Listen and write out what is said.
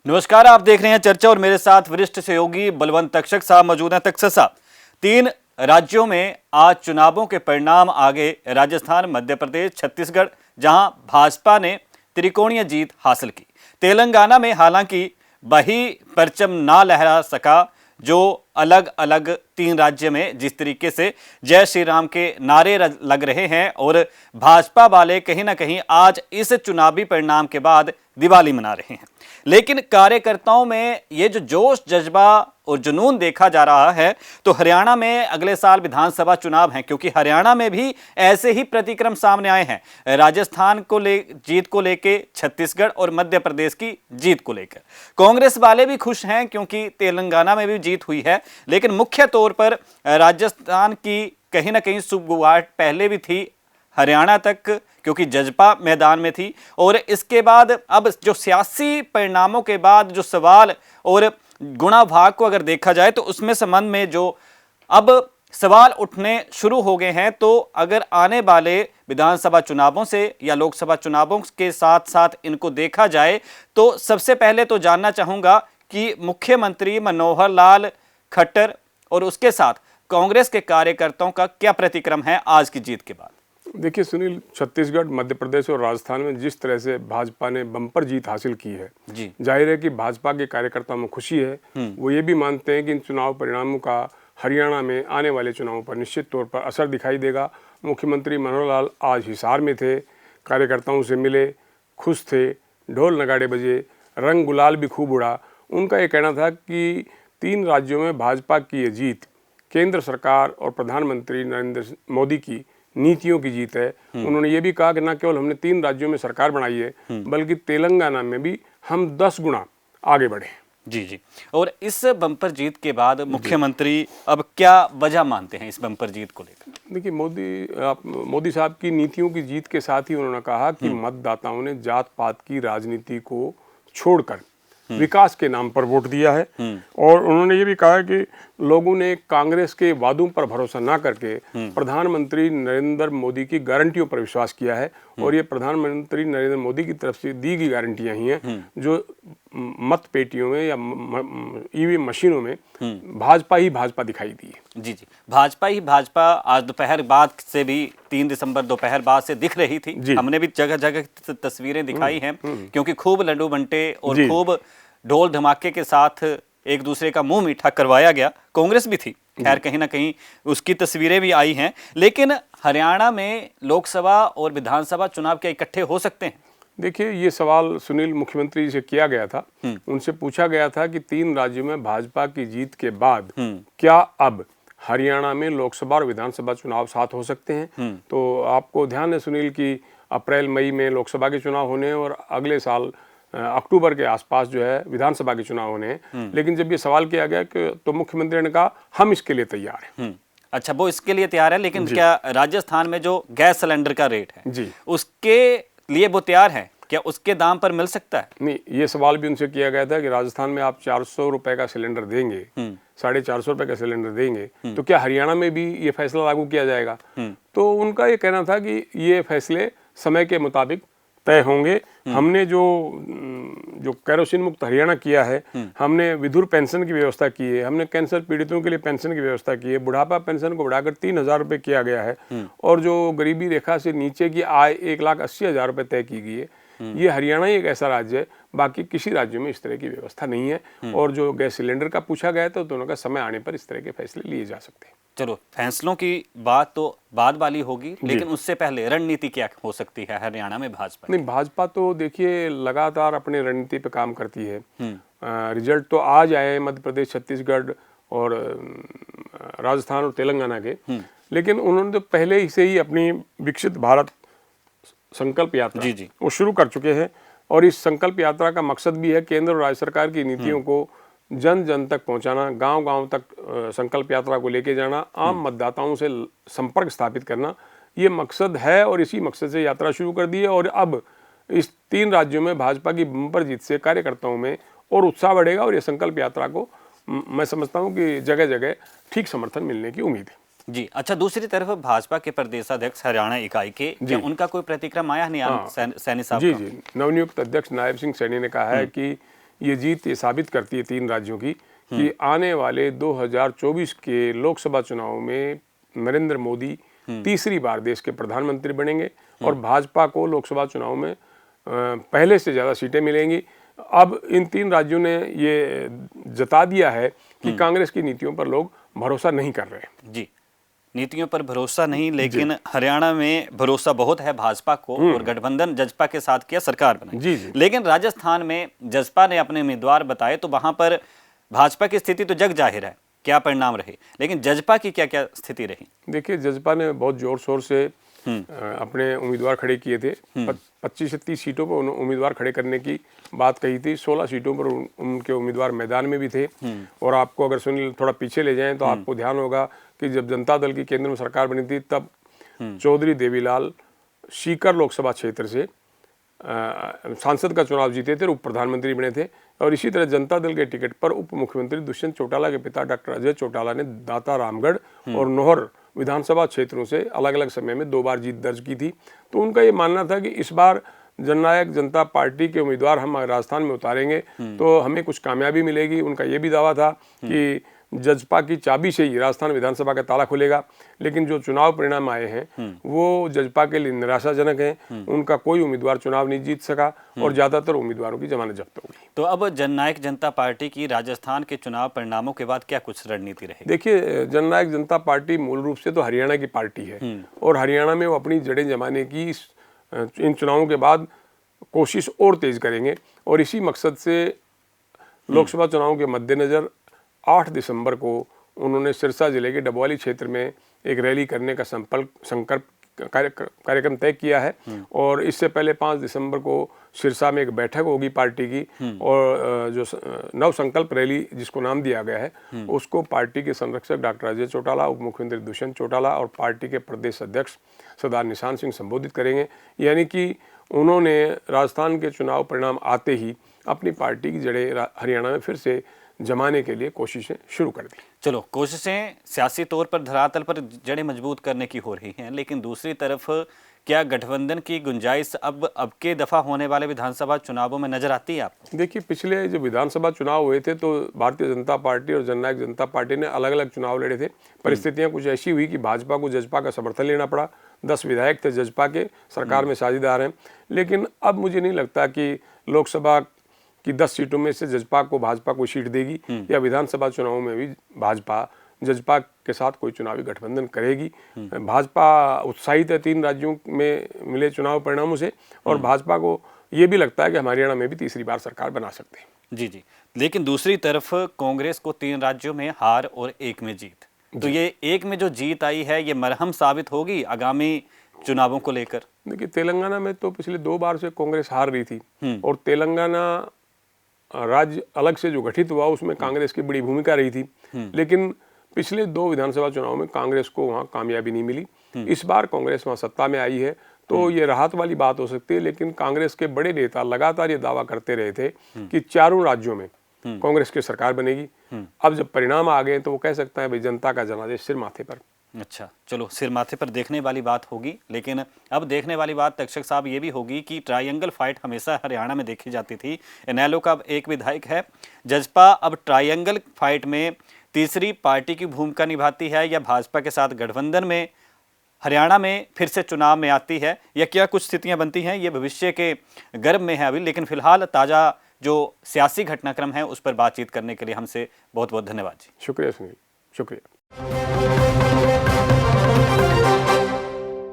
नमस्कार, आप देख रहे हैं चर्चा और मेरे साथ वरिष्ठ सहयोगी बलवंत तक्षक साहब मौजूद हैं। तक्षक साहब, 3 राज्यों में आज चुनावों के परिणाम आगे राजस्थान, मध्य प्रदेश, छत्तीसगढ़, जहां भाजपा ने त्रिकोणीय जीत हासिल की। तेलंगाना में हालांकि वही परचम ना लहरा सका जो अलग अलग 3 राज्य में जिस तरीके से जय श्री राम के नारे लग रहे हैं और भाजपा वाले कहीं ना कहीं आज इस चुनावी परिणाम के बाद दिवाली मना रहे हैं। लेकिन कार्यकर्ताओं में ये जो जोश जज्बा और जुनून देखा जा रहा है, तो हरियाणा में अगले साल विधानसभा चुनाव हैं, क्योंकि हरियाणा में भी ऐसे ही प्रतिक्रम सामने आए हैं। राजस्थान को जीत को लेके, छत्तीसगढ़ और मध्य प्रदेश की जीत को लेकर कांग्रेस वाले भी खुश हैं क्योंकि तेलंगाना में भी जीत हुई है। लेकिन मुख्य तौर पर राजस्थान की कहीं ना कहीं सुगबुगाहट पहले भी थी हरियाणा तक, क्योंकि जज्बा मैदान में थी। और इसके बाद अब जो सियासी परिणामों के बाद जो सवाल और गुणा भाग को अगर देखा जाए तो उसमें संबंध में जो अब सवाल उठने शुरू हो गए हैं, तो अगर आने वाले विधानसभा चुनावों से या लोकसभा चुनावों के साथ साथ इनको देखा जाए, तो सबसे पहले तो जानना चाहूंगा कि मुख्यमंत्री मनोहर लाल खट्टर और उसके साथ कांग्रेस के कार्यकर्ताओं का क्या प्रतिक्रम है आज की जीत के बाद। देखिए सुनील, छत्तीसगढ़, मध्य प्रदेश और राजस्थान में जिस तरह से भाजपा ने बम्पर जीत हासिल की है, जाहिर है कि भाजपा के कार्यकर्ताओं में खुशी है। वो ये भी मानते हैं कि इन चुनाव परिणामों का हरियाणा में आने वाले चुनावों पर निश्चित तौर पर असर दिखाई देगा। मुख्यमंत्री मनोहर लाल आज हिसार में थे, कार्यकर्ताओं से मिले, खुश थे, ढोल नगाड़े बजे, रंग गुलाल भी खूब उड़ा। उनका ये कहना था कि 3 राज्यों में भाजपा की ये जीत केंद्र सरकार और प्रधानमंत्री नरेंद्र मोदी की नीतियों की जीत है। उन्होंने ये भी कहा कि न केवल हमने 3 राज्यों में सरकार बनाई है, बल्कि तेलंगाना में भी हम 10 गुना आगे बढ़े। जी। और इस बम्पर जीत के बाद मुख्यमंत्री अब क्या वजह मानते हैं इस बम्पर जीत को लेकर? देखिए, मोदी साहब की नीतियों की जीत के साथ ही उन्होंने कहा कि मतदाताओं ने जात पात की राजनीति को छोड़कर विकास के नाम पर वोट दिया है। और उन्होंने ये भी कहा है कि लोगों ने कांग्रेस के वादों पर भरोसा ना करके प्रधानमंत्री नरेंद्र मोदी की गारंटियों पर विश्वास किया है। और ये प्रधानमंत्री नरेंद्र मोदी की तरफ से दी गई गारंटियां ही हैं जो मत पेटियों में या ईवीएम मशीनों में भाजपा ही भाजपा दिखाई दी है। जी, भाजपा ही भाजपा आज दोपहर बाद से भी 3 दिसंबर दोपहर बाद से दिख रही थी। हमने भी जगह जगह तस्वीरें दिखाई हैं, क्योंकि खूब लड्डू बंटे और खूब ढोल धमाके के साथ एक दूसरे का मुंह मीठा करवाया गया। कांग्रेस भी थी, खैर कहीं ना कहीं उसकी तस्वीरें भी आई हैं। लेकिन हरियाणा में लोकसभा और विधानसभा चुनाव क्या इकट्ठे हो सकते हैं? देखिए, ये सवाल सुनील मुख्यमंत्री से किया गया था। उनसे पूछा गया था कि 3 राज्यों में भाजपा की जीत के बाद क्या अब हरियाणा में लोकसभा और विधानसभा चुनाव साथ हो सकते हैं? तो आपको ध्यान है सुनील कि अप्रैल मई में लोकसभा के चुनाव होने हैं और अगले साल अक्टूबर के आसपास जो है विधानसभा के चुनाव होने हैं। लेकिन जब ये सवाल किया गया कि तो मुख्यमंत्री ने कहा हम इसके लिए तैयार हैं। अच्छा, वो इसके लिए तैयार है, लेकिन क्या राजस्थान में जो गैस सिलेंडर का रेट है उसके लिए वो तैयार है? क्या उसके दाम पर मिल सकता है? नहीं, ये सवाल भी उनसे किया गया था कि राजस्थान में आप 400 रुपए का सिलेंडर देंगे, 450 रुपए का सिलेंडर देंगे, तो क्या हरियाणा में भी ये फैसला लागू किया जाएगा? तो उनका ये कहना था कि ये फैसले समय के मुताबिक तय होंगे। हमने जो केरोसिन मुक्त हरियाणा किया है, हमने विधुर पेंशन की व्यवस्था की है, हमने कैंसर पीड़ितों के लिए पेंशन की व्यवस्था की है, बुढ़ापा पेंशन को बढ़ाकर 3,000 रुपये किया गया है, और जो गरीबी रेखा से नीचे की आय 1,80,000 रुपये तय की गई है। ये हरियाणा ही एक ऐसा राज्य है, बाकी किसी राज्य में इस तरह की व्यवस्था नहीं है। और जो गैस सिलेंडर का पूछा गया था, दोनों का समय आने पर इस तरह के फैसले लिए जा सकते हैं। चलो, फैसलों की बात तो बाद वाली होगी, लेकिन उससे पहले रणनीति क्या हो सकती है हरियाणा में भाजपा? नहीं, भाजपा तो देखिए लगातार अपनी रणनीति पे काम करती है। रिजल्ट तो आज आए मध्य प्रदेश, छत्तीसगढ़ और राजस्थान और तेलंगाना के, लेकिन उन्होंने तो पहले ही से ही अपनी विकसित भारत संकल्प यात्रा वो शुरू कर चुके हैं। और इस संकल्प यात्रा का मकसद भी है केंद्र और राज्य सरकार की नीतियों को जन जन तक पहुंचाना, गांव-गांव तक संकल्प यात्रा को लेके जाना, आम मतदाताओं से संपर्क स्थापित करना, ये मकसद है। और इसी मकसद से यात्रा शुरू कर दी है। और अब इस 3 राज्यों में भाजपा की बम्पर जीत से कार्यकर्ताओं में और उत्साह बढ़ेगा और ये संकल्प यात्रा को मैं समझता हूँ कि जगह जगह ठीक समर्थन मिलने की उम्मीद है। जी, अच्छा, दूसरी तरफ भाजपा के प्रदेशाध्यक्ष हरियाणा इकाई के, क्या उनका कोई प्रतिक्रम आया? सैनी साहब? जी, नवनियुक्त अध्यक्ष नायब सिंह सैनी ने कहा है कि ये जीत ये साबित करती है 3 राज्यों की कि आने वाले 2024 के लोकसभा चुनाव में नरेंद्र मोदी तीसरी बार देश के प्रधानमंत्री बनेंगे और भाजपा को लोकसभा चुनाव में पहले से ज़्यादा सीटें मिलेंगी। अब इन 3 राज्यों ने ये जता दिया है कि कांग्रेस की नीतियों पर लोग भरोसा नहीं कर रहे हैं। जी, नीतियों पर भरोसा नहीं, लेकिन हरियाणा में भरोसा बहुत है भाजपा को और गठबंधन जजपा के साथ किया, सरकार बनाई। जी। लेकिन राजस्थान में जजपा ने अपने उम्मीदवार बताए तो वहां पर भाजपा की स्थिति तो जग जाहिर है, क्या परिणाम रहे, लेकिन जजपा की क्या क्या स्थिति रही? देखिए, जजपा ने बहुत जोर शोर से अपने उम्मीदवार खड़े किए थे। 25 से 30 सीटों पर उम्मीदवार खड़े करने की बात कही थी। 16 सीटों पर उनके उम्मीदवार मैदान में भी थे। और आपको अगर सुनील थोड़ा पीछे ले जाएं तो आपको ध्यान होगा कि जब जनता दल की केंद्र में सरकार बनी थी तब चौधरी देवीलाल सीकर लोकसभा क्षेत्र से सांसद का चुनाव जीते थे और उप प्रधानमंत्री बने थे। और इसी तरह जनता दल के टिकट पर उप मुख्यमंत्री दुष्यंत चौटाला के पिता डॉक्टर अजय चौटाला ने दाता रामगढ़ और नौहर विधानसभा क्षेत्रों से अलग अलग समय में 2 बार जीत दर्ज की थी। तो उनका ये मानना था कि इस बार जननायक जनता पार्टी के उम्मीदवार हम राजस्थान में उतारेंगे तो हमें कुछ कामयाबी मिलेगी। उनका ये भी दावा था कि जजपा की चाबी से ही राजस्थान विधानसभा का ताला खुलेगा। लेकिन जो चुनाव परिणाम आए हैं वो जजपा के लिए निराशाजनक हैं। उनका कोई उम्मीदवार चुनाव नहीं जीत सका और ज्यादातर उम्मीदवारों की जमानत जब्त हो गई। तो अब जननायक जनता पार्टी की राजस्थान के चुनाव परिणामों के बाद क्या कुछ रणनीति रहेगी? देखिए, जननायक जनता पार्टी मूल रूप से तो हरियाणा की पार्टी है और हरियाणा में वो अपनी जड़ें जमाने की इन चुनावों के बाद कोशिश और तेज करेंगे। और इसी मकसद से लोकसभा चुनाव के मद्देनजर 8 दिसंबर को उन्होंने सिरसा जिले के डबवाली क्षेत्र में एक रैली करने का संकल्प कार्यक्रम तय किया है। और इससे पहले 5 दिसंबर को सिरसा में एक बैठक होगी पार्टी की और जो नव संकल्प रैली जिसको नाम दिया गया है उसको पार्टी के संरक्षक डॉक्टर अजय चौटाला, उप मुख्यमंत्री दुष्यंत चौटाला और पार्टी के प्रदेश अध्यक्ष सरदार निशान सिंह संबोधित करेंगे। यानी कि उन्होंने राजस्थान के चुनाव परिणाम आते ही अपनी पार्टी की जड़ें हरियाणा में फिर से जमाने के लिए कोशिशें शुरू कर दी। चलो, कोशिशें सियासी तौर पर धरातल पर जड़ें मजबूत करने की हो रही हैं, लेकिन दूसरी तरफ क्या गठबंधन की गुंजाइश अब के दफा होने वाले विधानसभा चुनावों में नजर आती है आपको? देखिए, पिछले जो विधानसभा चुनाव हुए थे तो भारतीय जनता पार्टी और जननायक जनता पार्टी ने अलग अलग चुनाव लड़े थे। परिस्थितियां कुछ ऐसी हुई कि भाजपा को जजपा का समर्थन लेना पड़ा। 10 विधायक थे जजपा के, सरकार में साझेदार हैं। लेकिन अब मुझे नहीं लगता कि लोकसभा कि 10 सीटों में से जजपा को भाजपा को सीट देगी या विधानसभा चुनावों में भी भाजपा जजपा के साथ कोई चुनावी गठबंधन करेगी। भाजपा उत्साहित है 3 राज्यों में मिले चुनाव परिणामों से और भाजपा को ये भी लगता है कि हम हरियाणा में भी तीसरी बार सरकार बना सकते हैं। जी। लेकिन दूसरी तरफ कांग्रेस को 3 राज्यों में हार और 1 में जीत, तो ये 1 में जो जीत आई है ये मरहम साबित होगी आगामी चुनावों को लेकर? देखिए, तेलंगाना में तो पिछले 2 बार से कांग्रेस हार रही थी और तेलंगाना राज्य अलग से जो गठित हुआ उसमें कांग्रेस की बड़ी भूमिका रही थी। लेकिन पिछले 2 विधानसभा चुनाव में कांग्रेस को वहाँ कामयाबी नहीं मिली। इस बार कांग्रेस वहाँ सत्ता में आई है तो ये राहत वाली बात हो सकती है। लेकिन कांग्रेस के बड़े नेता लगातार ये दावा करते रहे थे कि 4 राज्यों में कांग्रेस की सरकार बनेगी। अब जब परिणाम आ गए तो वो कह सकता है भाई जनता का जनादेश सिर माथे पर। अच्छा, चलो, सिर माथे पर देखने वाली बात होगी। लेकिन अब देखने वाली बात तक्षक साहब ये भी होगी कि ट्रायंगल फाइट हमेशा हरियाणा में देखी जाती थी। इनेलो का एक विधायक है, जजपा अब ट्रायंगल फाइट में तीसरी पार्टी की भूमिका निभाती है या भाजपा के साथ गठबंधन में हरियाणा में फिर से चुनाव में आती है, या क्या कुछ स्थितियां बनती हैं, ये भविष्य के गर्भ में है अभी। लेकिन फिलहाल ताज़ा जो सियासी घटनाक्रम है उस पर बातचीत करने के लिए हमसे बहुत बहुत धन्यवाद जी। शुक्रिया सुनील, शुक्रिया।